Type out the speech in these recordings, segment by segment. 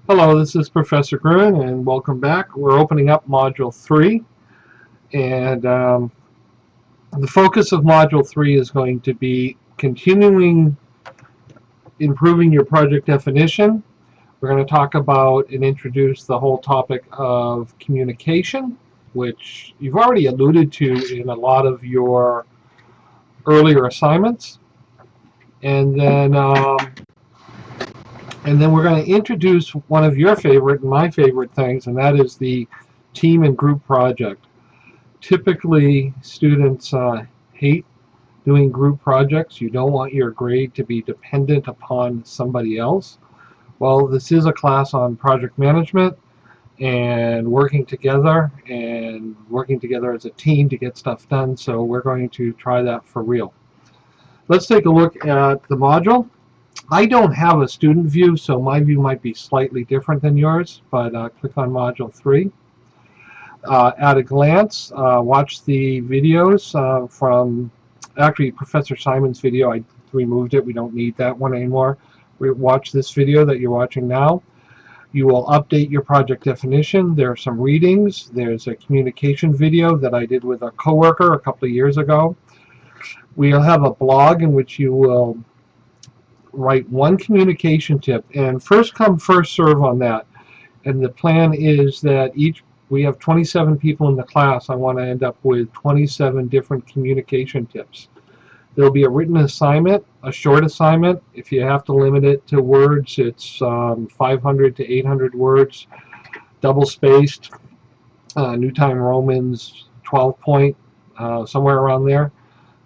Hello, this is Professor Gruhn, and welcome back. We're opening up Module 3, and the focus of Module 3 is going to be continuing improving your project definition. We're going to talk about and introduce the whole topic of communication, which you've already alluded to in a lot of your earlier assignments. And then we're going to introduce one of your favorite and my favorite things, and that is the team and group project. Typically, students hate doing group projects. You don't want your grade to be dependent upon somebody else. Well, this is a class on project management and working together as a team to get stuff done, so we're going to try that for real. Let's take a look at the module. I don't have a student view, so my view might be slightly different than yours, but click on Module 3. At a glance, watch the videos from, actually, Professor Simon's video. I removed it. We don't need that one anymore. Watch this video that you're watching now. You will update your project definition. There are some readings. There's a communication video that I did with a coworker a couple of years ago. We'll have a blog in which you will write one communication tip, and first come, first serve on that. And the plan is that we have 27 people in the class. I want to end up with 27 different communication tips. There'll be a written assignment, a short assignment. If you have to limit it to words, it's 500 to 800 words, double spaced, New Time Romans 12 point, somewhere around there,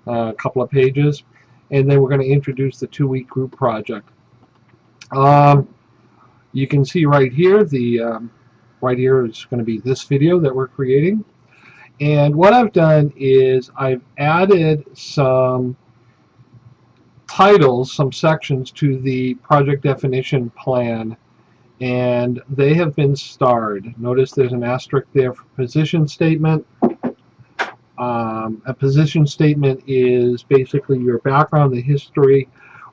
a couple of pages. And then we're going to introduce the 2-week group project. You can see right here, right here is going to be this video that we're creating. And what I've done is I've added some titles, some sections to the project definition plan, and they have been starred. Notice there's an asterisk there for position statement. A position statement is basically your background, the history.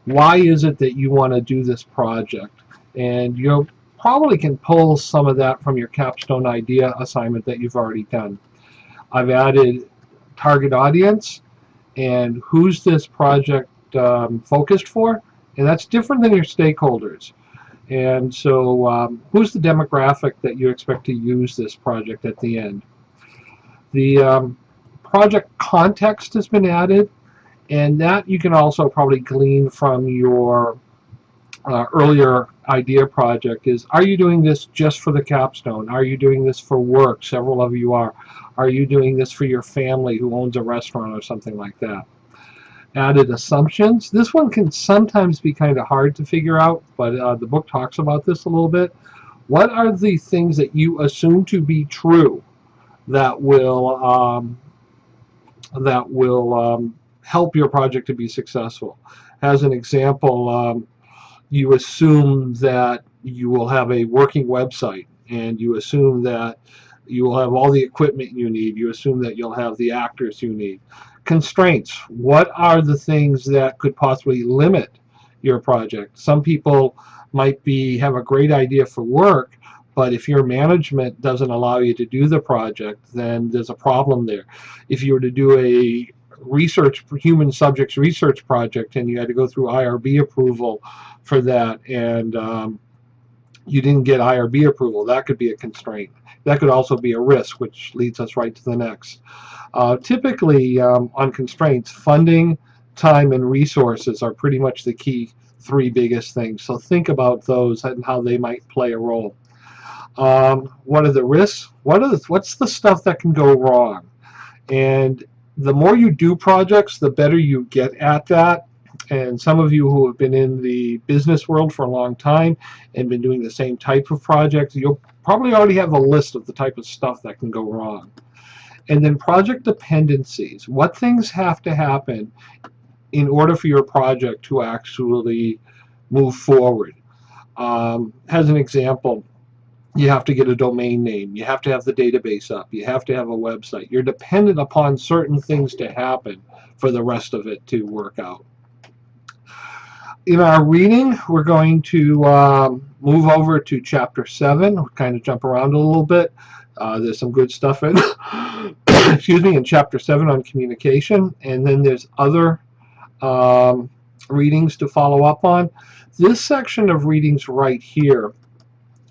Why is it that you want to do this project? And you probably can pull some of that from your capstone idea assignment that you've already done. I've added target audience and who's this project focused for, and that's different than your stakeholders. And so who's the demographic that you expect to use this project at the end? The project context has been added, and that you can also probably glean from your earlier idea project. Is, are you doing this just for the capstone? Are you doing this for work? Several of you are. Are you doing this for your family who owns a restaurant or something like that? Added assumptions. This one can sometimes be kind of hard to figure out, but the book talks about this a little bit. What are the things that you assume to be true that will help your project to be successful? As an example, you assume that you will have a working website, and you assume that you will have all the equipment you need. You assume that you'll have the actors you need. Constraints. What are the things that could possibly limit your project? Some people might have a great idea for work, but if your management doesn't allow you to do the project, then there's a problem there. If you were to do a human subjects research project and you had to go through IRB approval for that, and you didn't get IRB approval, that could be a constraint. That could also be a risk, which leads us right to the next. Typically, on constraints, funding, time, and resources are pretty much the key 3 biggest things. So think about those and how they might play a role. What are the risks? What's the stuff that can go wrong? And the more you do projects, the better you get at that. And some of you who have been in the business world for a long time and been doing the same type of project, you'll probably already have a list of the type of stuff that can go wrong. And then project dependencies. What things have to happen in order for your project to actually move forward? As an example, you have to get a domain name. You have to have the database up. You have to have a website. You're dependent upon certain things to happen for the rest of it to work out. In our reading, we're going to move over to chapter 7. We'll kind of jump around a little bit. There's some good stuff in, excuse me, in chapter 7 on communication, and then there's other readings to follow up on. This section of readings right here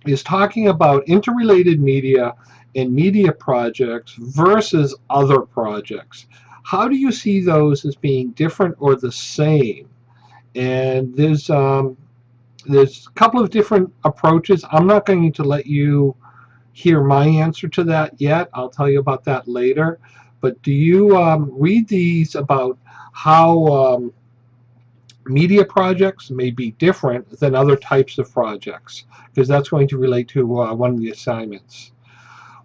is talking about interrelated media and media projects versus other projects. How do you see those as being different or the same? And there's a couple of different approaches. I'm not going to let you hear my answer to that yet. I'll tell you about that later. But do you read these about how media projects may be different than other types of projects? Because that's going to relate to one of the assignments.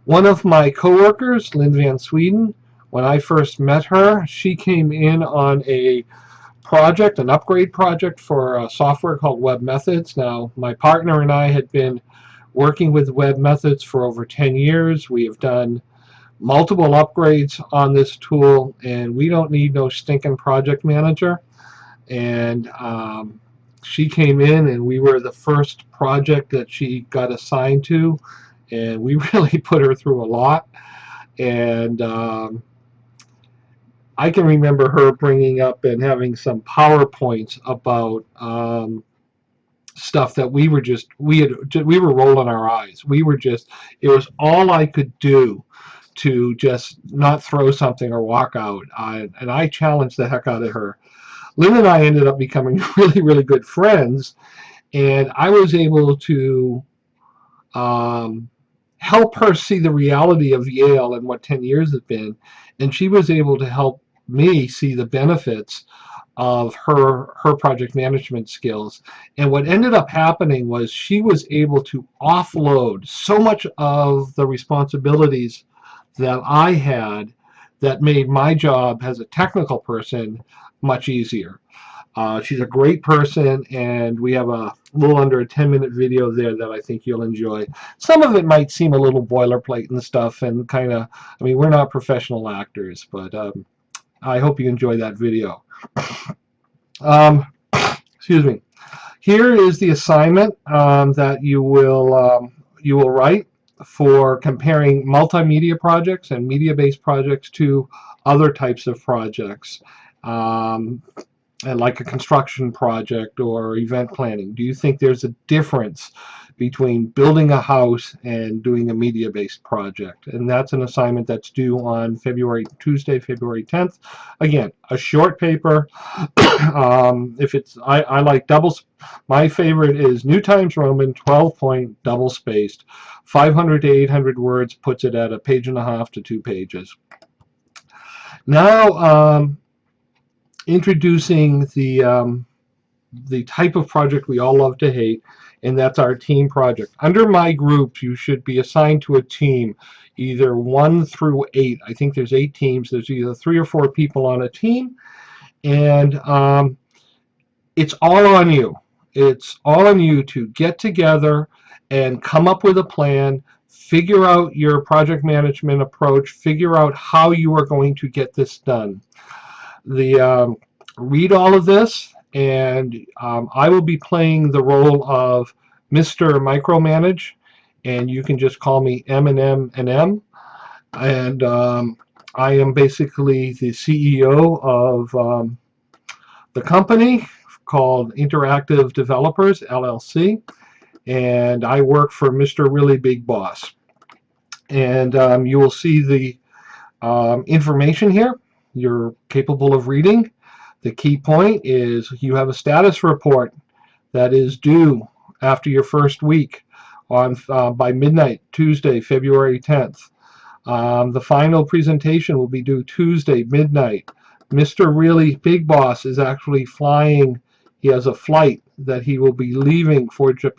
One of my coworkers, Lynn Van Sweden, when I first met her, she came in on a project, an upgrade project for a software called Web Methods. Now, my partner and I had been working with Web Methods for over 10 years. We have done multiple upgrades on this tool, and we don't need no stinking project manager. And she came in, and we were the first project that she got assigned to, and we really put her through a lot. And I can remember her bringing up and having some PowerPoints about stuff that we were rolling our eyes. It was all I could do to just not throw something or walk out. And I challenged the heck out of her. Lynn and I ended up becoming really, really good friends, and I was able to help her see the reality of Yale and what 10 years has been, and she was able to help me see the benefits of her project management skills. And what ended up happening was she was able to offload so much of the responsibilities that I had that made my job as a technical person much easier. She's a great person, and we have a little under a 10-minute video there that I think you'll enjoy. Some of it might seem a little boilerplate and stuff, and kind of, I mean, we're not professional actors, but I hope you enjoy that video. Excuse me. Here is the assignment that you will write for comparing multimedia projects and media-based projects to other types of projects. Like a construction project or event planning. Do you think there's a difference between building a house and doing a media-based project? And that's an assignment that's due on Tuesday, February 10th. Again, a short paper. If it's, I like doubles. My favorite is New Times Roman, 12-point, double-spaced, 500 to 800 words, puts it at 1.5 to 2 pages. Now, introducing the type of project we all love to hate, and that's our team project. Under my groups, you should be assigned to a team, either 1 through 8. I think there's 8 teams. There's either 3 or 4 people on a team, and it's all on you. It's all on you to get together and come up with a plan, figure out your project management approach, figure out how you are going to get this done. Read all of this, and I will be playing the role of Mr. Micromanage, and you can just call me M&M and M. And I am basically the CEO of the company called Interactive Developers LLC, and I work for Mr. Really Big Boss. And you will see the information here. You're capable of reading. The key point is you have a status report that is due after your first week on by midnight, Tuesday, February 10th. The final presentation will be due Tuesday, midnight. Mr. Really Big Boss is actually flying. He has a flight that he will be leaving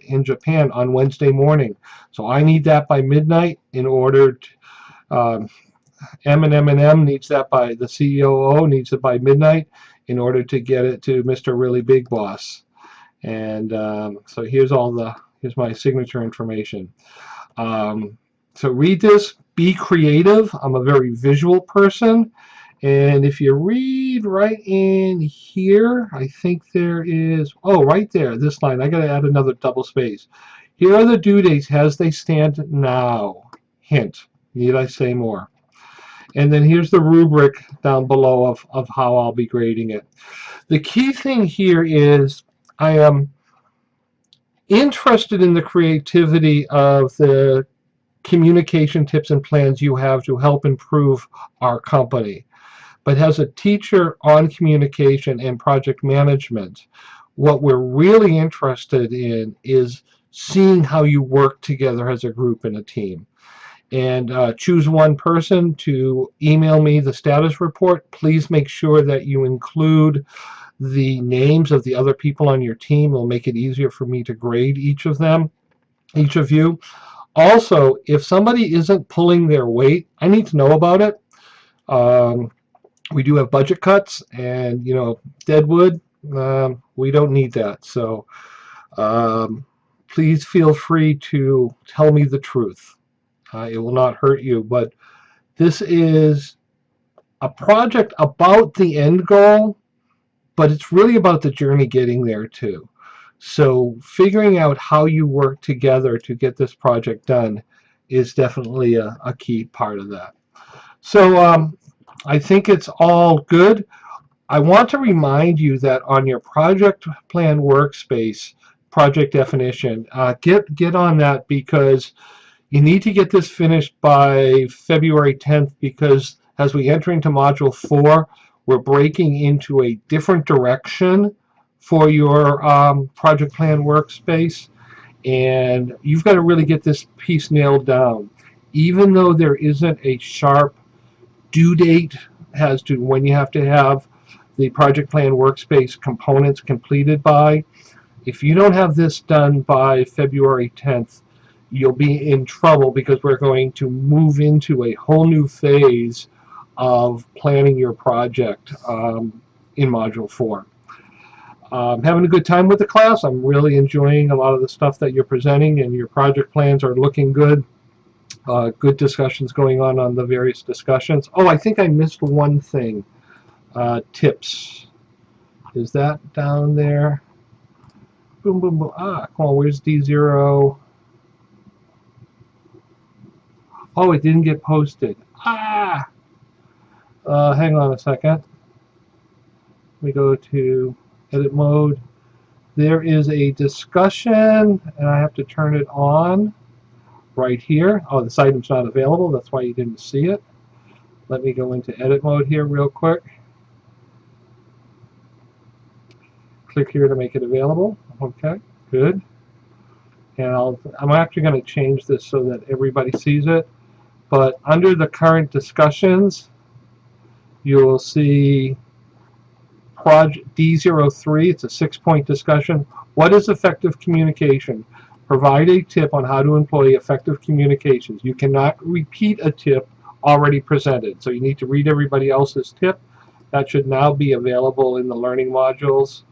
in Japan on Wednesday morning. So I need that by midnight in order to... M&M needs that by, the COO needs it by midnight in order to get it to Mr. Really Big Boss. And so here's my signature information. So read this, be creative. I'm a very visual person, And if you read right in here, I think there is, oh, right there, this line, I got to add another double space. Here are the due dates as they stand now. Hint, need I say more? And then here's the rubric down below of how I'll be grading it. The key thing here is I am interested in the creativity of the communication tips and plans you have to help improve our company. But as a teacher on communication and project management, what we're really interested in is seeing how you work together as a group and a team. And choose one person to email me the status report. Please make sure that you include the names of the other people on your team. It'll make it easier for me to grade each of them, each of you. Also, if somebody isn't pulling their weight, I need to know about it. We do have budget cuts, and Deadwood, we don't need that. So please feel free to tell me the truth. It will not hurt you, but this is a project about the end goal, but it's really about the journey getting there too. So figuring out how you work together to get this project done is definitely a key part of that. So I think it's all good. I want to remind you that on your project plan workspace, project definition, get on that, because you need to get this finished by February 10th, because as we enter into Module 4, we're breaking into a different direction for your project plan workspace, and you've got to really get this piece nailed down. Even though there isn't a sharp due date as to when you have to have the project plan workspace components completed by, if you don't have this done by February 10th, you'll be in trouble, because we're going to move into a whole new phase of planning your project in Module 4. Having a good time with the class. I'm really enjoying a lot of the stuff that you're presenting, and your project plans are looking good. Good discussions going on the various discussions. Oh, I think I missed one thing. Tips. Is that down there? Boom, boom, boom. Come on, where's D0? Oh, it didn't get posted. Hang on a second. Let me go to edit mode. There is a discussion, and I have to turn it on right here. Oh, this item's not available. That's why you didn't see it. Let me go into edit mode here real quick. Click here to make it available. Okay, good. And I'm actually going to change this so that everybody sees it. But under the current discussions, you will see Project D03. It's a 6-point discussion. What is effective communication? Provide a tip on how to employ effective communications. You cannot repeat a tip already presented, so you need to read everybody else's tip. That should now be available in the learning modules.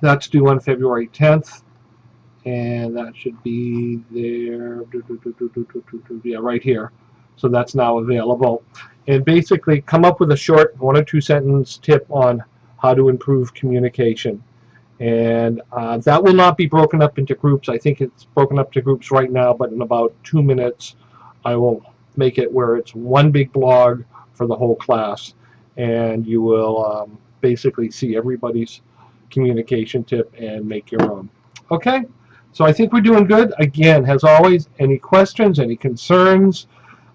That's due on February 10th, and that should be there. Yeah, right here. So that's now available. And basically come up with a short 1 or 2 sentence tip on how to improve communication. And that will not be broken up into groups. I think it's broken up to groups right now, but in about 2 minutes I will make it where it's one big blog for the whole class, and you will basically see everybody's communication tip and make your own. Okay, so I think we're doing good. Again, as always, any questions, any concerns,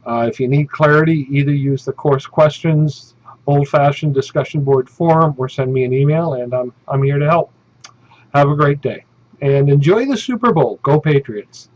if you need clarity, either use the course questions, old-fashioned discussion board forum, or send me an email, and I'm here to help. Have a great day, and enjoy the Super Bowl. Go Patriots.